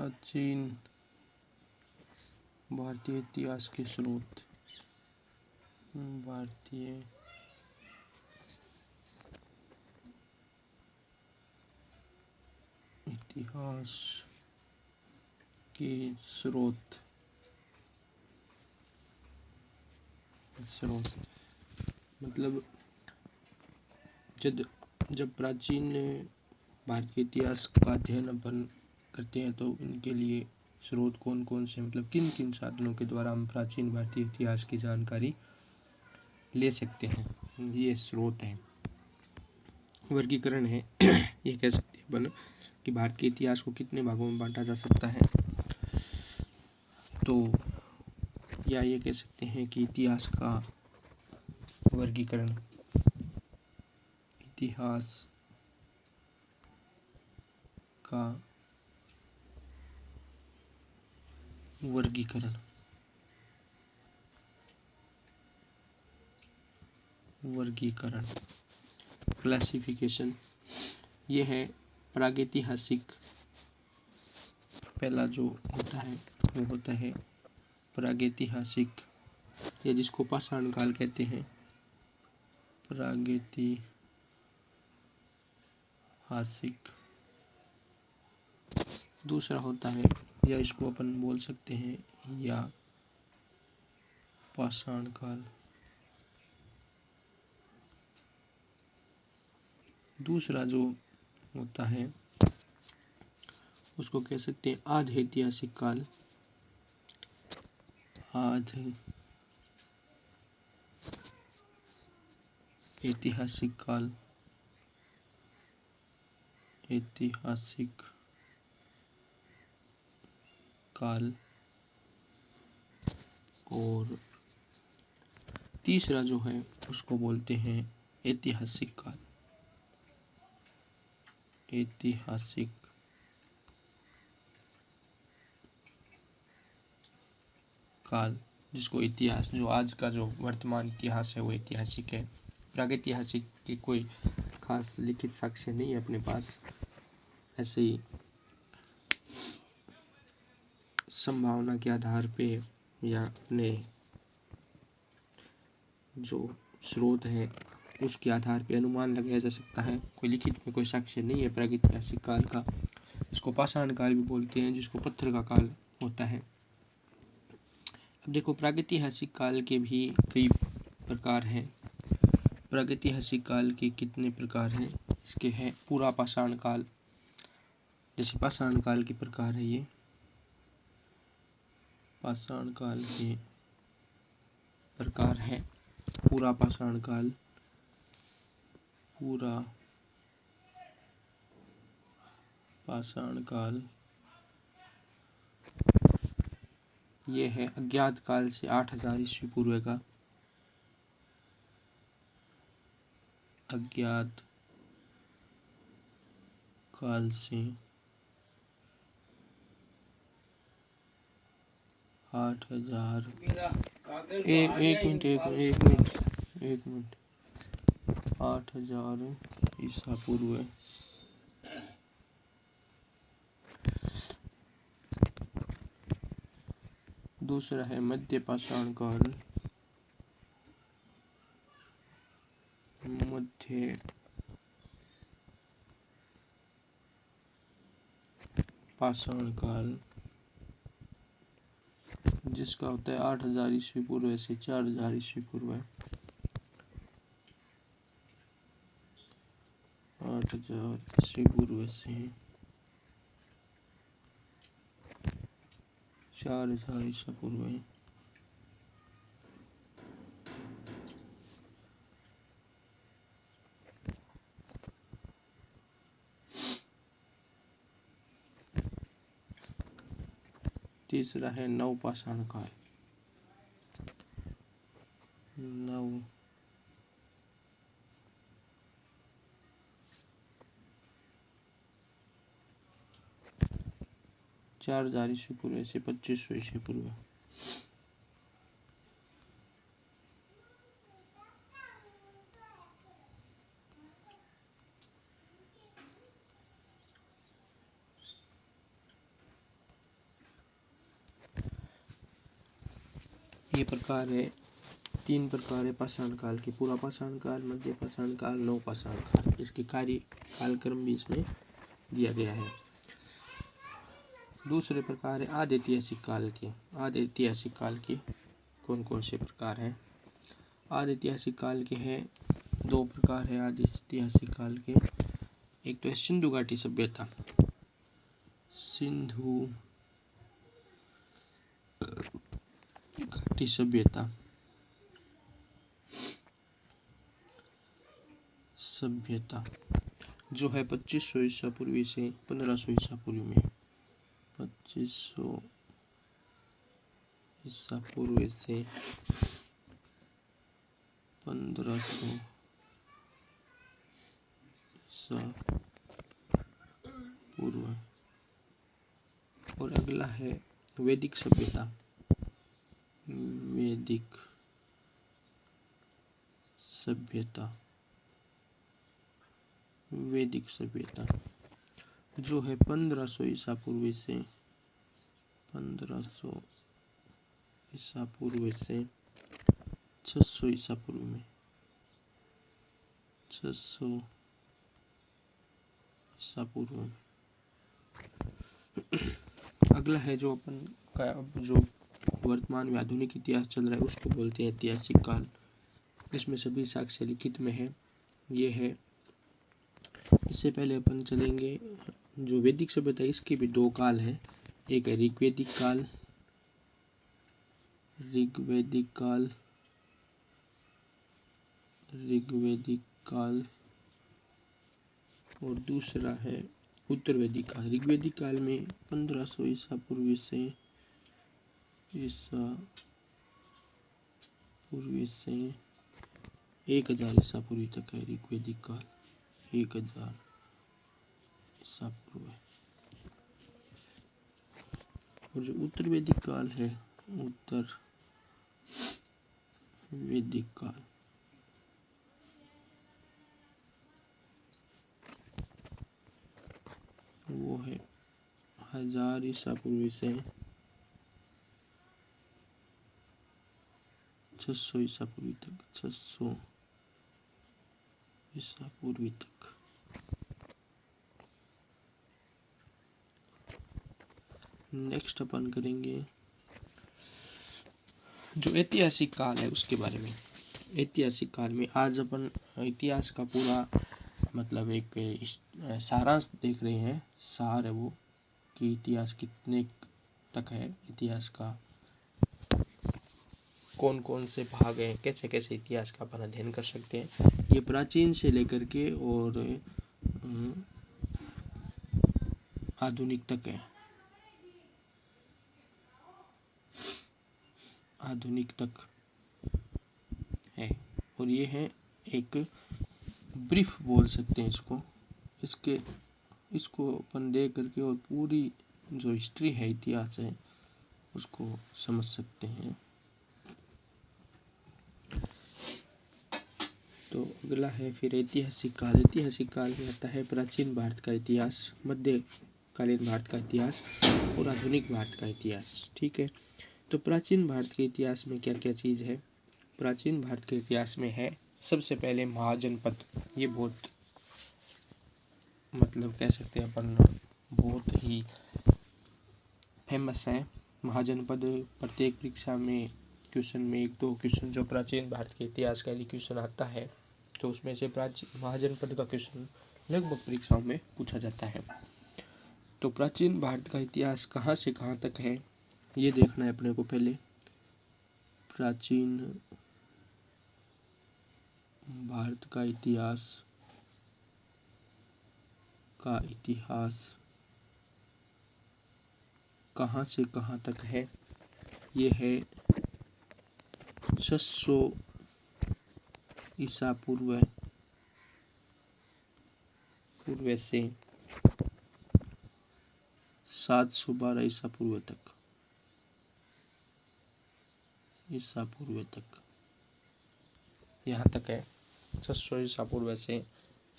प्राचीन भारतीय इतिहास के स्रोत। भारतीय इतिहास के स्रोत। मतलब जब प्राचीन भारतीय इतिहास का अध्ययन अपन करते हैं तो इनके लिए स्रोत कौन कौन से, मतलब किन किन साधनों के द्वारा हम प्राचीन भारतीय इतिहास की जानकारी ले सकते हैं, ये स्रोत हैं। वर्गीकरण है ये कह सकते हैं अपन कि भारत के इतिहास को कितने भागों में बांटा जा सकता है, तो या ये कह सकते हैं कि इतिहास का वर्गीकरण, इतिहास का वर्गीकरण क्लासिफिकेशन, ये है प्रागैतिहासिक। पहला जो होता है वो होता है प्रागैतिहासिक, या जिसको पाषाण काल कहते हैं, प्रागैतिहासिक। दूसरा होता है, या इसको अपन बोल सकते हैं या पाषाण काल। दूसरा जो होता है उसको कह सकते हैं आधे ऐतिहासिक काल। आधे ऐतिहासिक काल, ऐतिहासिक काल। और तीसरा जो है उसको बोलते हैं ऐतिहासिक काल। ऐतिहासिक काल, जिसको इतिहास, जो आज का जो वर्तमान इतिहास है वो ऐतिहासिक है। प्रागैतिहासिक की कोई खास लिखित साक्ष्य नहीं है अपने पास, ऐसे ही संभावना के आधार पे या अपने जो स्रोत है उसके आधार पे अनुमान लगाया जा सकता है। कोई लिखित में कोई साक्ष्य नहीं है प्रागैतिहासिक काल का। इसको पाषाण काल भी बोलते हैं, जिसको पत्थर का काल होता है। अब देखो, प्रागैतिहासिक काल के भी कई प्रकार हैं। प्रागैतिहासिक काल के कितने प्रकार हैं? इसके हैं पूरा पाषाण काल, जैसे पाषाण काल के प्रकार है ये। पाषाण काल के प्रकार है पूरा पाषाण काल, पूरा पाषाण काल। ये है अज्ञात काल से 8000 ईस्वी पूर्व का, अज्ञात काल से 8000। एक मिनट 8000 ईसा पूर्व। दूसरा है मध्य पाषाण काल, मध्य पाषाण काल, जिसका होता है 8000 ईस्वी पूर्व से 4000 ईस्वी पूर्व। 8000 ईस्वी पूर्व से 4000 ईसा पूर्व। तीसरा है नवपाषाण काल, नव 4000 ईस्वी पूर्व से 2500 ईस्वी पूर्व। ये प्रकार है, 3 प्रकार है पाषाण काल के, पूरा पाषाण काल, मध्य पाषाण काल, नव पाषाण काल। इसके कार्य कालक्रम भी इसमें दिया गया है। दूसरे प्रकार है आदि ऐतिहासिक काल के। आदि ऐतिहासिक काल के कौन कौन से प्रकार हैं? आदि ऐतिहासिक काल के हैं 2 प्रकार है आदि ऐतिहासिक काल के। एक तो है सिंधु घाटी सभ्यता। सिंधु घाटी सभ्यता जो है 2500 ईसा पूर्वी से 1500 ईसा पूर्व में, 2500 ईसा पूर्व से 1500 ईसा पूर्व। और अगला है वैदिक सभ्यता। वैदिक सभ्यता वैदिक सभ्यता जो है 1500 ईसा पूर्व से 1500 ईसा पूर्व से 600 ईसा पूर्व में, 600 ईसा पूर्व में। अगला है जो अपन का जो वर्तमान में आधुनिक इतिहास चल रहा है उसको बोलते हैं ऐतिहासिक काल। इसमें सभी साक्ष्य लिखित में है। ये है, इससे पहले अपन चलेंगे जो वैदिक सभ्यता, इसके भी 2 काल है। एक है ऋग्वैदिक काल, ऋग्वैदिक काल और दूसरा है उत्तर वैदिक काल। ऋग्वैदिक काल में 1500 ईसा पूर्व से 1000 ईसा पूर्व तक है ऋग्वैदिक काल। 1000 ईसा पूर्व। और जो उत्तर वैदिक काल है, उत्तर वैदिक काल, वो है 1000 ईसा पूर्व से 600 ईसा पूर्व तक, 600 ईसा पूर्व तक। नेक्स्ट अपन करेंगे जो ऐतिहासिक काल है उसके बारे में। ऐतिहासिक काल में आज अपन इतिहास का पूरा मतलब एक सारांश देख रहे हैं। सार है वो कि इतिहास कितने तक है, इतिहास का कौन कौन से भाग हैं, कैसे कैसे इतिहास का अपन अध्ययन कर सकते हैं। ये प्राचीन से लेकर के और आधुनिक तक है, आधुनिक तक है। और ये है एक ब्रीफ बोल सकते हैं इसको अपन देख करके और पूरी जो हिस्ट्री है, इतिहास है, उसको समझ सकते हैं। तो अगला है फिर ऐतिहासिक काल। ऐतिहासिक काल में आता है प्राचीन भारत का इतिहास, मध्यकालीन भारत का इतिहास और आधुनिक भारत का इतिहास। ठीक है, तो प्राचीन भारत के इतिहास में क्या क्या चीज़ है? प्राचीन भारत के इतिहास में है सबसे पहले महाजनपद। ये बहुत मतलब कह सकते हैं अपन बहुत ही फेमस है महाजनपद। प्रत्येक परीक्षा में क्वेश्चन में 1-2 क्वेश्चन जो प्राचीन भारत के इतिहास का यदि क्वेश्चन आता है तो उसमें से प्राचीन महाजनपद का क्वेश्चन लगभग परीक्षाओं में पूछा जाता है। तो प्राचीन भारत का इतिहास कहाँ से कहाँ तक है ये देखना है अपने को। पहले प्राचीन भारत का इतिहास कहाँ से कहाँ तक है? ये है 600 ईसा पूर्व से 712 ईसा पूर्व तक यहाँ तक है। 600 ईसा पूर्व से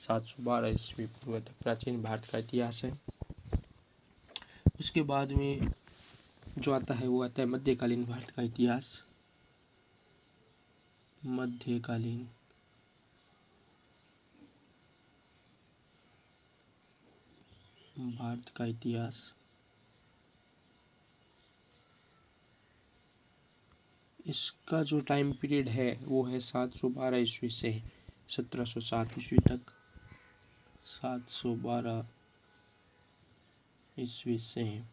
712 ईस्वी पूर्व तक प्राचीन भारत का इतिहास है। उसके बाद में जो आता है वो आता है मध्यकालीन भारत का इतिहास। मध्यकालीन भारत का इतिहास। इसका जो टाइम पीरियड है वो है 712 ईस्वी से 1707 ईस्वी तक। 712 ईस्वी से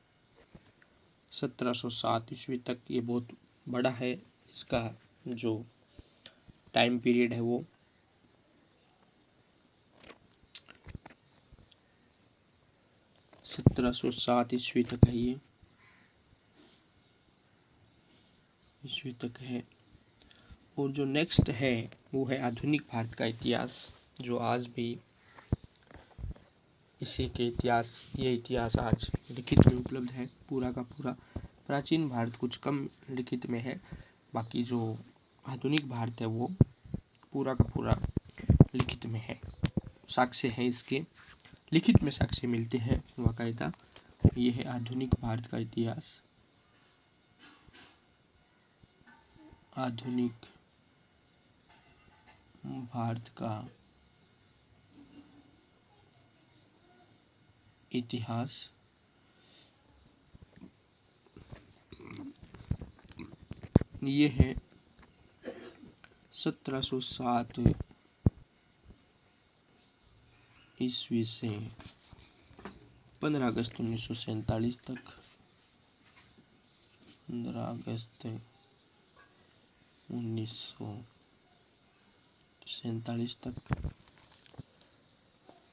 1707 ईस्वी तक, ये बहुत बड़ा है। इसका जो टाइम पीरियड है वो 1707 ईस्वी तक है, ये ईस्वी तक है। और जो नेक्स्ट है वो है आधुनिक भारत का इतिहास, जो आज भी इसी के ये इतिहास आज लिखित में उपलब्ध है पूरा का पूरा। प्राचीन भारत कुछ कम लिखित में है, बाकी जो आधुनिक भारत है वो पूरा का पूरा लिखित में है। साक्ष्य हैं इसके, लिखित में साक्ष्य मिलते हैं बाकायदा। ये है आधुनिक भारत का इतिहास। आधुनिक भारत का इतिहास। ये है 1707 ईस्वी से 15 अगस्त 1947 तक। 15 अगस्त 1947 तक।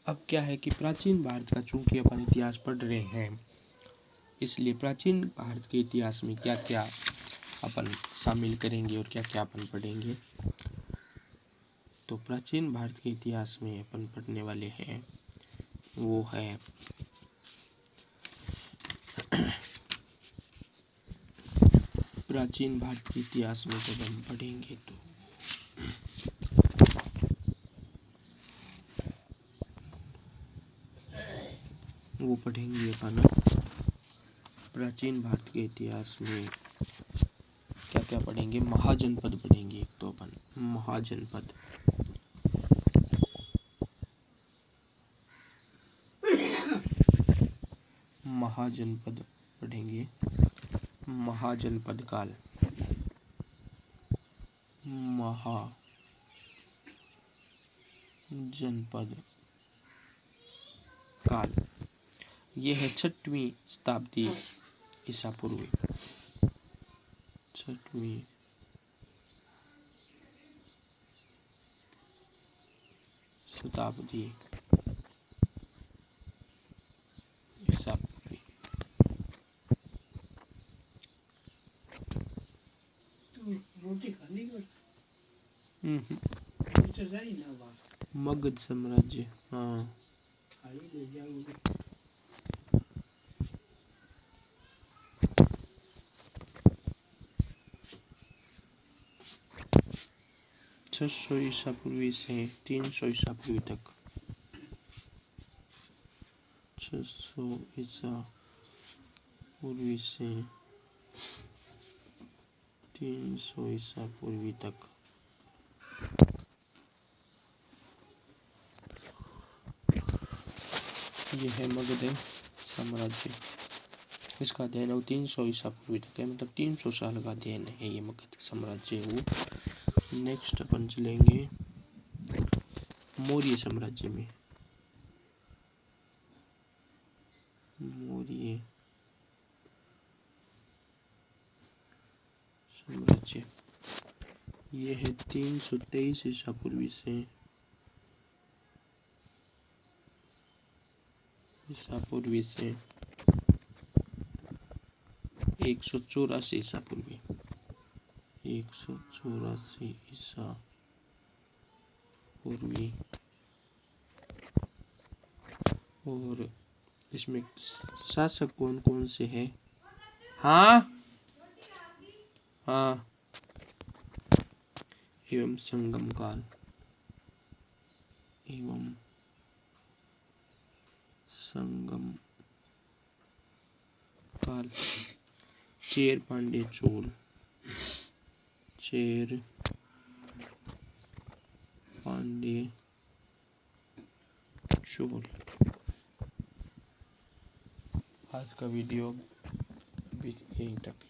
अब क्या है कि प्राचीन भारत का चूंकि अपन इतिहास पढ़ रहे हैं, इसलिए प्राचीन भारत के इतिहास में क्या क्या अपन शामिल करेंगे और क्या क्या अपन पढ़ेंगे। तो प्राचीन भारत के इतिहास में अपन पढ़ने वाले हैं वो है प्राचीन भारत के इतिहास में जब हम पढ़ेंगे तो वो पढ़ेंगे अपन प्राचीन भारत के इतिहास में क्या क्या पढ़ेंगे। महाजनपद पढ़ेंगे एक तो अपन, महाजनपद। महाजनपद पढ़ेंगे। महाजनपद काल। महाजनपद काल ये है 6वीं शताब्दी ईसा पूर्व। 6वीं शताब्दी ईसा पूर्व। मगध साम्राज्य, हाँ। 600 ईसा पूर्वी से 300 ईसा पूर्वी तक। 600 ईसा पूर्वी से 300 ईसा पूर्वी तक। ये है मगध साम्राज्य। इसका अध्ययन 300 ईसा पूर्वी तक है, मतलब 300 साल का अध्ययन है ये मगध साम्राज्य वो। नेक्स्ट अपन चलेंगे मौर्य साम्राज्य में। मौर्य साम्राज्य ये है 323 ईसा पूर्वी से 184 ईसा पूर्वी। 184 ईसा पूर्वी। और इसमें शासक कौन कौन से हैं? हाँ हाँ। एवं संगम काल। एवं संगम काल। चेर पांड्य चोल। चेर पांडे चोल। आज का वीडियो यहीं तक।